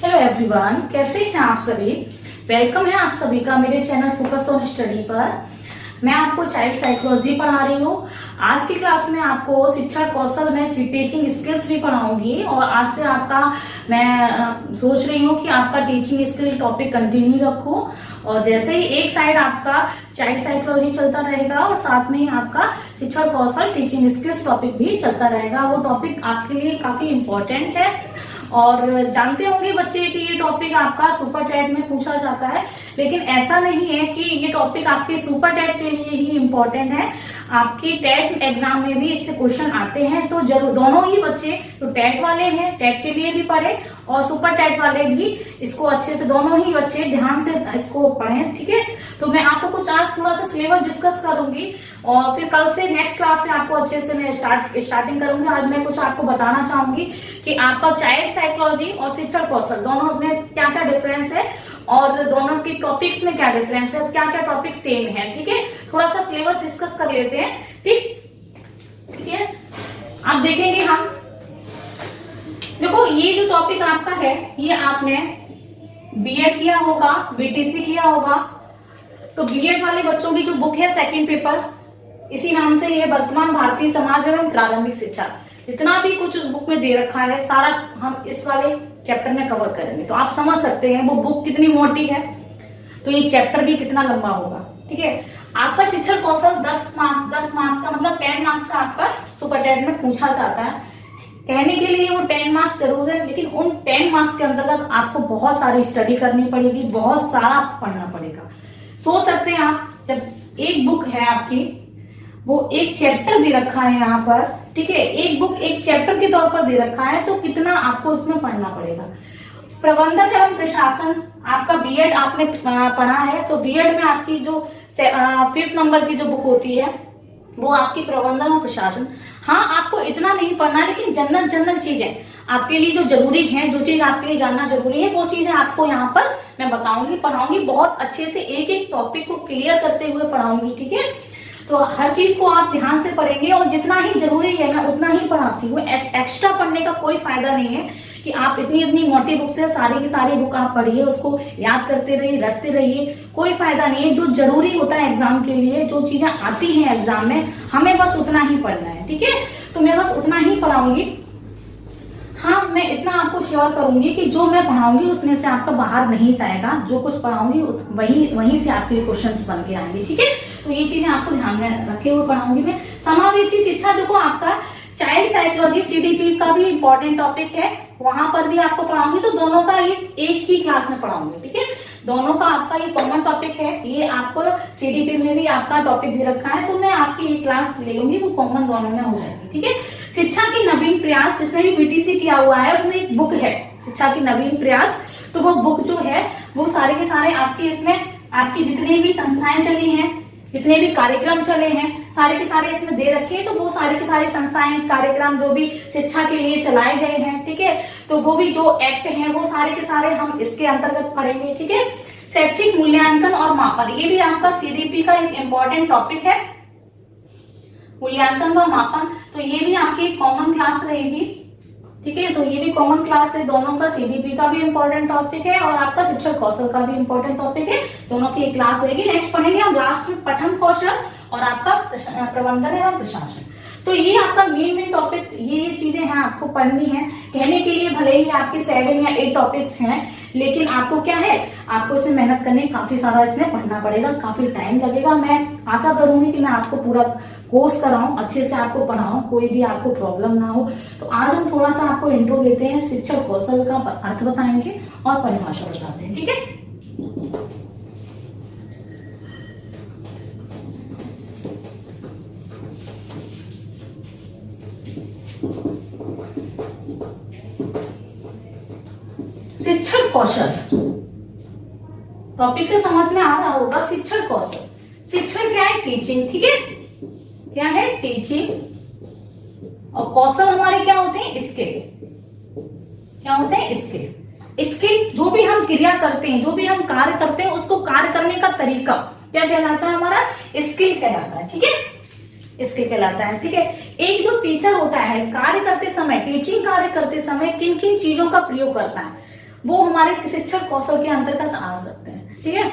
Hello everyone, कैसे हैं आप सभी। वेलकम है आप सभी का मेरे चैनल फोकस ऑन स्टडी पर। मैं आपको चाइल्ड साइकोलॉजी पढ़ा रही हूँ। आज की क्लास में आपको शिक्षा कौशल में टीचिंग स्किल्स भी पढ़ाऊंगी और आज से आपका मैं सोच रही हूँ कि आपका टीचिंग स्किल टॉपिक कंटिन्यू रखूं और जैसे ही एक साइड आपका चाइल्ड साइकोलॉजी चलता रहेगा और साथ में ही आपका शिक्षा कौशल टीचिंग स्किल्स टॉपिक भी चलता रहेगा। वो टॉपिक आपके लिए काफी इम्पोर्टेंट है और जानते होंगे बच्चे कि ये टॉपिक आपका सुपर टेट में पूछा जाता है, लेकिन ऐसा नहीं है कि ये टॉपिक आपके सुपर टेट के लिए ही इम्पोर्टेंट है। आपकी टेट एग्जाम में भी इससे क्वेश्चन आते हैं, तो जरूर दोनों ही बच्चे तो टेट वाले हैं टेट के लिए भी पढ़े और सुपर टेट वाले भी इसको अच्छे से, दोनों ही बच्चे ध्यान से इसको पढ़ें। ठीक है, तो मैं आपको कुछ आज थोड़ा सा सिलेबस डिस्कस करूंगी और फिर कल से नेक्स्ट क्लास से आपको अच्छे से मैं स्टार्टिंग करूंगी। आज मैं कुछ आपको बताना चाहूंगी कि आपका चाइल्ड साइकोलॉजी और शिक्षण कौशल दोनों में क्या क्या डिफरेंस है और दोनों की टॉपिक्स में क्या डिफरेंस है, क्या क्या टॉपिक सेम है। ठीक है, थोड़ा सा सिलेबस डिस्कस कर लेते हैं। ठीक है, आप देखेंगे हम देखो ये जो टॉपिक आपका है ये आपने बीएड किया होगा, बीटीसी किया होगा। तो बीएड वाले बच्चों की जो बुक है सेकंड पेपर, इसी नाम से ये वर्तमान भारतीय समाज एवं प्रारंभिक शिक्षा, जितना भी कुछ उस बुक में दे रखा है सारा हम इस वाले चैप्टर में कवर करेंगे। तो आप समझ सकते हैं वो बुक कितनी मोटी है, तो ये चैप्टर भी कितना लंबा होगा। ठीक है, आपका शिक्षण कौशल 10 मार्क्स का मतलब 10 मार्क्स का आपका सुपर टेट में पूछा जाता है। कहने के लिए वो 10 मार्क्स जरूर है, लेकिन उन 10 मार्क्स के अंतर्गत आपको बहुत सारी स्टडी करनी पड़ेगी, बहुत सारा पढ़ना पड़ेगा। सोच सकते हैं आप, जब एक बुक है आपकी, वो एक चैप्टर दे रखा है यहाँ पर, ठीक है, एक बुक एक चैप्टर के तौर पर दे रखा है, तो कितना आपको उसमें पढ़ना पड़ेगा। प्रबंधन एवं प्रशासन, आपका बीएड आपने पढ़ा है, तो बीएड में आपकी जो 5th नंबर की जो बुक होती है वो आपकी प्रबंधन और प्रशासन। हाँ, आपको इतना नहीं पढ़ना, लेकिन जनरल चीजें आपके लिए जो जरूरी है, जो चीज आपके लिए जानना जरूरी है, वो चीजें आपको यहाँ पर मैं बताऊंगी, पढ़ाऊंगी, बहुत अच्छे से एक एक टॉपिक को क्लियर करते हुए पढ़ाऊंगी। ठीक है, तो हर चीज को आप ध्यान से पढ़ेंगे और जितना ही जरूरी है मैं उतना ही पढ़ाती हूँ। एक्स्ट्रा पढ़ने का कोई फायदा नहीं है कि आप इतनी मोटी बुक से सारी की सारी बुक आप पढ़िए, उसको याद करते रहिए, रटते रहिए, कोई फायदा नहीं है। जो जरूरी होता है एग्जाम के लिए, जो चीजें आती हैं एग्जाम में, हमें बस उतना ही पढ़ना है। ठीक है, तो मैं बस उतना ही पढ़ाऊंगी। हाँ, मैं इतना आपको श्योर करूंगी कि जो मैं पढ़ाऊंगी उसमें से आपका बाहर नहीं जाएगा, जो कुछ पढ़ाऊंगी वहीं से आपके लिए क्वेश्चंस बन के आएंगे। ठीक है, तो ये चीजें आपको ध्यान में रखे हुए पढ़ाऊंगी मैं। समावेशी शिक्षा, देखो आपका चाइल्ड साइकोलॉजी सीडीपी का भी इंपॉर्टेंट टॉपिक है, वहां पर भी आपको पढ़ाऊंगी, तो दोनों का ये एक ही क्लास में पढ़ाऊंगी। ठीक है, दोनों का आपका ये कॉमन टॉपिक है, ये आपको सीडीपी में भी आपका टॉपिक दे रखा है, तो मैं आपकी ये क्लास ले लूंगी, वो कॉमन दोनों में हो जाएगी। ठीक है, शिक्षा की नवीन प्रयास, जिसने भी बीटीसी किया हुआ है उसमें एक बुक है शिक्षा की नवीन प्रयास, तो वो बुक जो है वो सारे के सारे आपके इसमें, आपकी जितनी भी संस्थाएं चली हैं, जितने भी कार्यक्रम चले हैं, सारे के सारे इसमें दे रखे हैं। तो वो सारे के सारे संस्थाएं, कार्यक्रम जो भी शिक्षा के लिए चलाए गए हैं, ठीक है, तो वो भी जो एक्ट हैं वो सारे के सारे हम इसके अंतर्गत पढ़ेंगे। ठीक है, शैक्षिक मूल्यांकन और मापन, ये भी आपका सीडीपी का एक इम्पोर्टेंट टॉपिक है, मूल्यांकन व मापन, तो ये भी आपकी कॉमन क्लास रहेगी। ठीक है, तो ये भी कॉमन क्लास है, दोनों का सीडीपी का भी इम्पोर्टेंट टॉपिक है और आपका शिक्षण कौशल का भी इम्पोर्टेंट टॉपिक है, दोनों की एक क्लास रहेगी। नेक्स्ट पढ़ेंगे हम लास्ट में पठन कौशल और आपका प्रबंधन एवं प्रशासन। तो ये आपका मेन टॉपिक्स, ये चीजें हैं आपको पढ़नी है। कहने के लिए भले ही आपके 7 या 8 टॉपिक्स हैं, लेकिन आपको क्या है, आपको इसमें मेहनत करनी, काफी सारा इसमें पढ़ना पड़ेगा, काफी टाइम लगेगा। मैं आशा करूंगी कि मैं आपको पूरा कोर्स कराऊं, अच्छे से आपको पढ़ाऊं, कोई भी आपको प्रॉब्लम ना हो। तो आज हम थोड़ा सा आपको इंट्रो देते हैं, शिक्षण कौशल का अर्थ बताएंगे और परिभाषा बताते हैं। ठीक है, शिक्षण कौशल टॉपिक से समझ में आ रहा होगा। शिक्षण कौशल, शिक्षण क्या है, टीचिंग। ठीक है, क्या है, टीचिंग, और कौशल हमारे क्या होते हैं, स्किल। क्या होते हैं, स्किल। स्किल जो भी हम क्रिया करते हैं, जो भी हम कार्य करते हैं, उसको कार्य करने का तरीका क्या कहलाता है, हमारा स्किल कहलाता है। ठीक है, स्किल कहलाता है। ठीक है, एक जो टीचर होता है कार्य करते समय, टीचिंग कार्य करते समय किन किन चीजों का प्रयोग करता है, वो हमारे शिक्षण कौशल के अंतर्गत आ सकते हैं। ठीक है,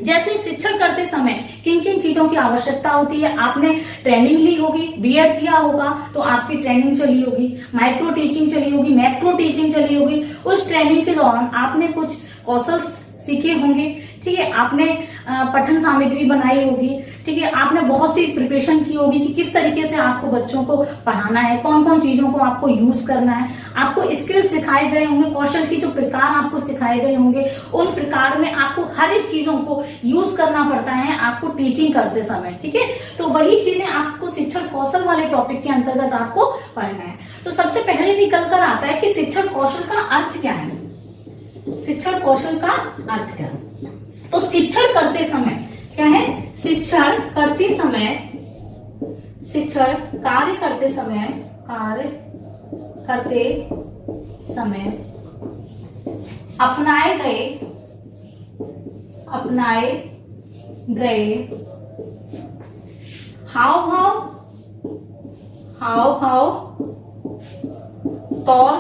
जैसे शिक्षण करते समय किन किन चीजों की आवश्यकता होती है। आपने ट्रेनिंग ली होगी, बीएड किया होगा तो आपकी ट्रेनिंग चली होगी, माइक्रो टीचिंग चली होगी, मैक्रो टीचिंग चली होगी। उस ट्रेनिंग के दौरान आपने कुछ कौशल सीखे होंगे। ठीक है, आपने पठन सामग्री बनाई होगी। ठीक है, आपने बहुत सी प्रिपरेशन की होगी कि किस तरीके से आपको बच्चों को पढ़ाना है, कौन कौन चीजों को आपको यूज करना है। आपको स्किल्स सिखाए गए होंगे, कौशल की जो प्रकार आपको सिखाए गए होंगे, उन प्रकार में आपको हर एक चीजों को यूज करना पड़ता है आपको टीचिंग करते समय। ठीक है, तो वही चीजें आपको शिक्षण कौशल वाले टॉपिक के अंतर्गत आपको पढ़ना है। तो सबसे पहले निकल कर आता है कि शिक्षण कौशल का अर्थ क्या है। शिक्षण कौशल का अर्थ क्या है? तो शिक्षण करते समय क्या है? शिक्षण करते समय, शिक्षण कार्य करते समय अपनाए गए हाव भाव तौर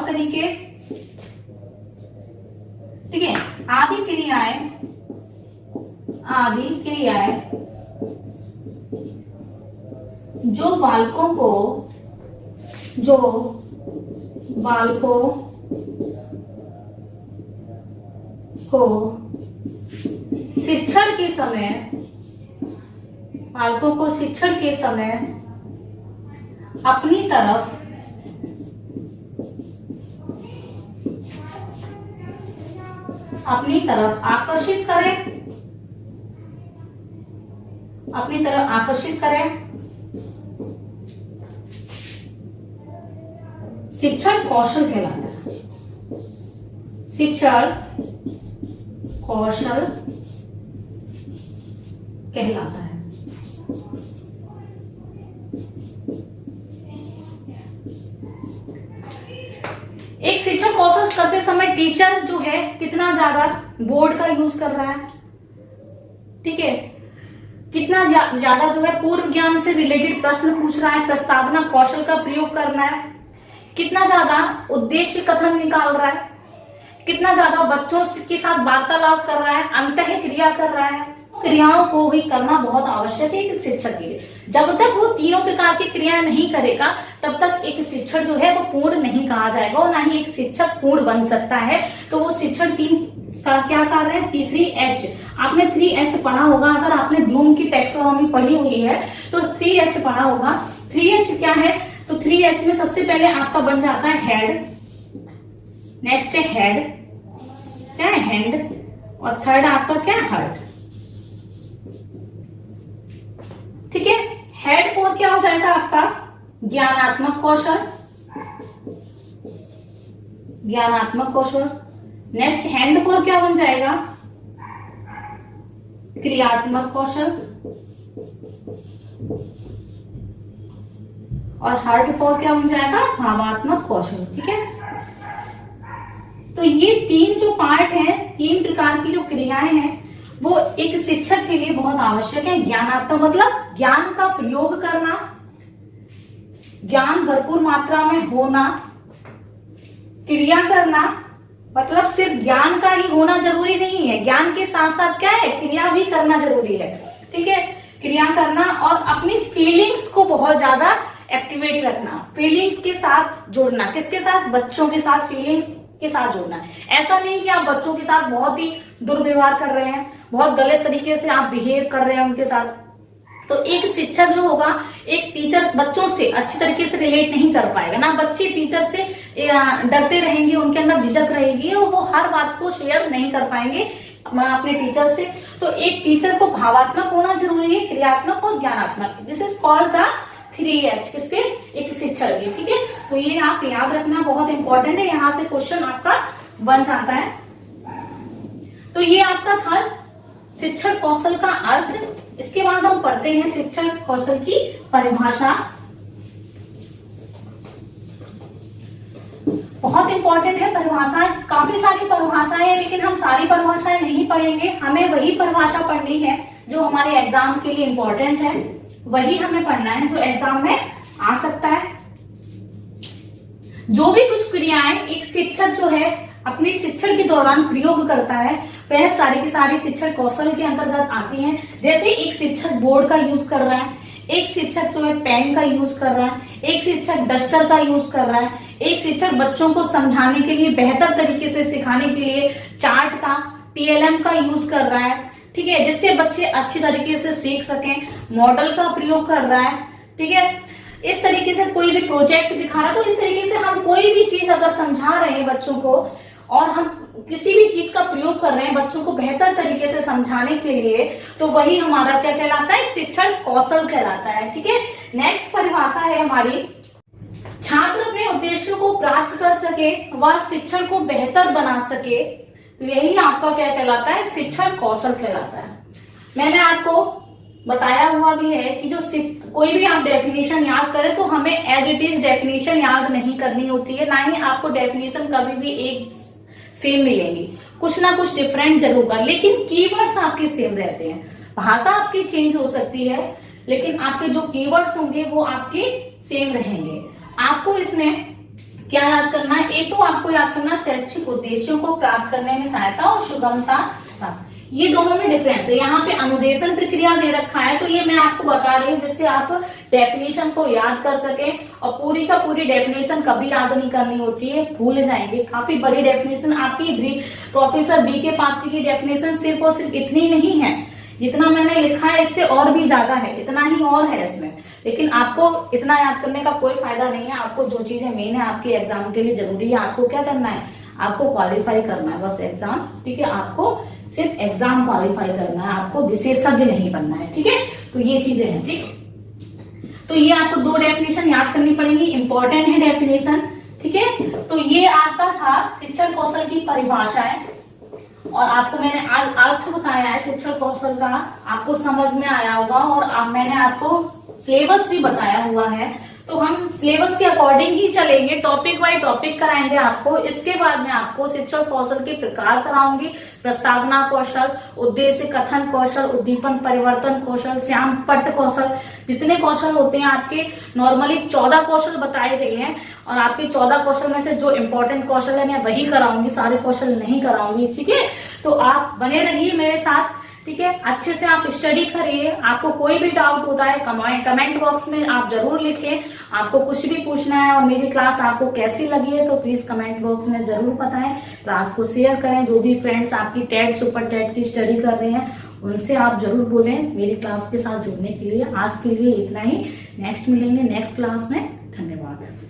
तरीके, ठीक है, आदि क्रियाएं जो बालकों को शिक्षण के समय अपनी तरफ आकर्षित करें। शिक्षण कौशल कहलाता है। शिक्षण कौशल कहलाता है। एक शिक्षक कौशल करते समय टीचर जो है कितना ज्यादा बोर्ड का यूज कर रहा है। ठीक है, कितना ज्यादा जो है पूर्व ज्ञान से रिलेटेड प्रश्न पूछ रहा है, प्रस्तावना कौशल का प्रयोग करना है, कितना ज्यादा उद्देश्य कथन निकाल रहा है, कितना ज्यादा बच्चों के साथ वार्तालाप कर रहा है, अंतः क्रिया कर रहा है। क्रियाओं को भी करना बहुत आवश्यक है एक शिक्षक के लिए। जब तक वो तीनों प्रकार की क्रियाएं नहीं करेगा तब तक एक शिक्षक जो है वो पूर्ण नहीं कहा जाएगा और ना ही एक शिक्षक पूर्ण बन सकता है। तो वो शिक्षण तीन का क्या कार्य है? 3H। आपने 3H पढ़ा होगा, अगर आपने ब्लूम की टैक्सोनॉमी पढ़ी हुई है तो 3H पढ़ा होगा। 3H क्या है? तो 3H में सबसे पहले आपका बन जाता है हेड, नेक्स्ट है हेड, क्या है? हैंड, और थर्ड आपका क्या है? हार्ट। ठीक है, हेड फोर क्या हो जाएगा आपका? ज्ञानात्मक कौशल। नेक्स्ट हैंड फोर क्या बन जाएगा? क्रियात्मक कौशल। और हार्ट फोर क्या बन जाएगा? भावात्मक कौशल। ठीक है, तो ये तीन जो पार्ट हैं, तीन प्रकार की जो क्रियाएं हैं वो एक शिक्षक के लिए बहुत आवश्यक है। ज्ञानात्मक मतलब ज्ञान का प्रयोग करना, ज्ञान भरपूर मात्रा में होना, क्रिया करना मतलब सिर्फ ज्ञान का ही होना जरूरी नहीं है, ज्ञान के साथ साथ क्या है? क्रिया भी करना जरूरी है। ठीक है, क्रिया करना और अपनी फीलिंग्स को बहुत ज्यादा एक्टिवेट रखना, फीलिंग्स के साथ जुड़ना। किसके साथ? बच्चों के साथ फीलिंग्स के साथ जुड़ना। ऐसा नहीं कि आप बच्चों के साथ बहुत ही दुर्व्यवहार कर रहे हैं, बहुत गलत तरीके से आप बिहेव कर रहे हैं उनके साथ। तो एक शिक्षक जो होगा, एक टीचर बच्चों से अच्छी तरीके से रिलेट नहीं कर पाएगा ना, बच्चे टीचर से डरते रहेंगे, उनके अंदर झिझक रहेगी और वो हर बात को शेयर नहीं कर पाएंगे अपने टीचर से। तो एक टीचर को भावात्मक होना जरूरी है, क्रियात्मक और ज्ञानात्मक। This is called the 3H किसके? एक शिक्षक के। ठीक है, तो ये आप याद रखना बहुत इंपॉर्टेंट है, यहां से क्वेश्चन आपका बन जाता है। तो ये आपका था शिक्षण कौशल का अर्थ। इसके बाद हम पढ़ते हैं शिक्षण कौशल की परिभाषा। बहुत इंपॉर्टेंट है परिभाषा, काफी सारी परिभाषाएं हैं लेकिन हम सारी परिभाषाएं नहीं पढ़ेंगे। हमें वही परिभाषा पढ़नी है जो हमारे एग्जाम के लिए इंपॉर्टेंट है, वही हमें पढ़ना है जो एग्जाम में आ सकता है। जो भी कुछ क्रियाएं एक शिक्षक जो है अपने शिक्षण के दौरान प्रयोग करता है, वह सारी की सारी शिक्षण कौशल के अंतर्गत आती हैं। जैसे एक शिक्षक बोर्ड का यूज कर रहा है, एक शिक्षक जो है पेन का यूज कर रहा है, एक शिक्षक डस्टर का यूज कर रहा है, एक शिक्षक बच्चों को समझाने के लिए, बेहतर तरीके से सिखाने के लिए चार्ट का, TLM का यूज कर रहा है, ठीक है, जिससे बच्चे अच्छी तरीके से सीख सकें, मॉडल का प्रयोग कर रहा है, ठीक है। इस तरीके से कोई भी प्रोजेक्ट दिखा रहा है, तो इस तरीके से हम कोई भी चीज अगर समझा रहे हैं बच्चों को और हम किसी भी चीज का प्रयोग कर रहे हैं बच्चों को बेहतर तरीके से समझाने के लिए, तो वही हमारा क्या कहलाता है, शिक्षण कौशल कहलाता है, ठीक है। नेक्स्ट परिभाषा है हमारी, छात्र अपने उद्देश्यों को प्राप्त कर सके व शिक्षण को बेहतर बना सके, तो यही आपका क्या कहलाता है, शिक्षण कौशल कहलाता है। मैंने आपको बताया हुआ भी है कि जो कोई भी आप डेफिनेशन याद करें तो हमें एज इट इज डेफिनेशन याद नहीं करनी होती है, ना ही आपको डेफिनेशन कभी भी एक सेम मिलेंगी, कुछ ना कुछ डिफरेंट जरूर होगा, लेकिन कीवर्ड्स आपके सेम रहते हैं। भाषा आपकी चेंज हो सकती है लेकिन आपके जो कीवर्ड्स होंगे वो आपके सेम रहेंगे। आपको इसमें क्या याद करना है, एक तो आपको याद करना शैक्षिक उद्देश्यों को प्राप्त करने में सहायता और सुगमता, ये दोनों में डिफरेंस है। यहाँ पे अनुदेशन प्रक्रिया दे रखा है तो ये मैं आपको बता रही हूँ जिससे आप डेफिनेशन को याद कर सके, और पूरी का पूरी डेफिनेशन कभी याद नहीं करनी होती है, भूल जाएंगे। काफी बड़ी डेफिनेशन आपकी प्रोफेसर BK पासी की डेफिनेशन सिर्फ और सिर्फ इतनी नहीं है, जितना मैंने लिखा है इससे और भी ज्यादा है, इतना ही और है इसमें, लेकिन आपको इतना याद करने का कोई फायदा नहीं है। आपको जो चीजें मेन है आपके एग्जाम के लिए जरूरी है, आपको क्या करना है, आपको क्वालिफाई करना है बस एग्जाम, ठीक है। आपको सिर्फ एग्जाम क्वालिफाई करना है, आपको विशेषज्ञ नहीं बनना है, ठीक है। तो ये चीजें हैं, ठीक। तो ये आपको दो डेफिनेशन याद करनी पड़ेगी, इंपॉर्टेंट है डेफिनेशन, ठीक है। तो ये आपका था शिक्षण कौशल की परिभाषा है, और आपको मैंने आज अर्थ बताया है शिक्षण कौशल का, आपको समझ में आया होगा। और मैंने आपको सिलेबस भी बताया हुआ है, तो हम सिलेबस के अकॉर्डिंग ही चलेंगे, टॉपिक बाय टॉपिक कराएंगे आपको। इसके बाद में आपको शिक्षण कौशल के प्रकार कराऊंगी, प्रस्तावना कौशल, उद्देश्य कथन कौशल, उद्दीपन परिवर्तन कौशल, श्याम पट्ट कौशल, जितने कौशल होते हैं आपके नॉर्मली 14 कौशल बताए गए हैं, और आपके 14 कौशल में से जो इंपॉर्टेंट कौशल है मैं वही कराऊंगी, सारे कौशल नहीं कराऊंगी, ठीक है। तो आप बने रहिए मेरे साथ, ठीक है। अच्छे से आप स्टडी करिए, आपको कोई भी डाउट होता है कमेंट बॉक्स में आप जरूर लिखें, आपको कुछ भी पूछना है, और मेरी क्लास आपको कैसी लगी है तो प्लीज कमेंट बॉक्स में जरूर बताएं। क्लास को शेयर करें, जो भी फ्रेंड्स आपकी टेट सुपर टेट की स्टडी कर रहे हैं उनसे आप जरूर बोलें मेरी क्लास के साथ जुड़ने के लिए। आज के लिए इतना ही, नेक्स्ट मिलेंगे नेक्स्ट क्लास में, धन्यवाद।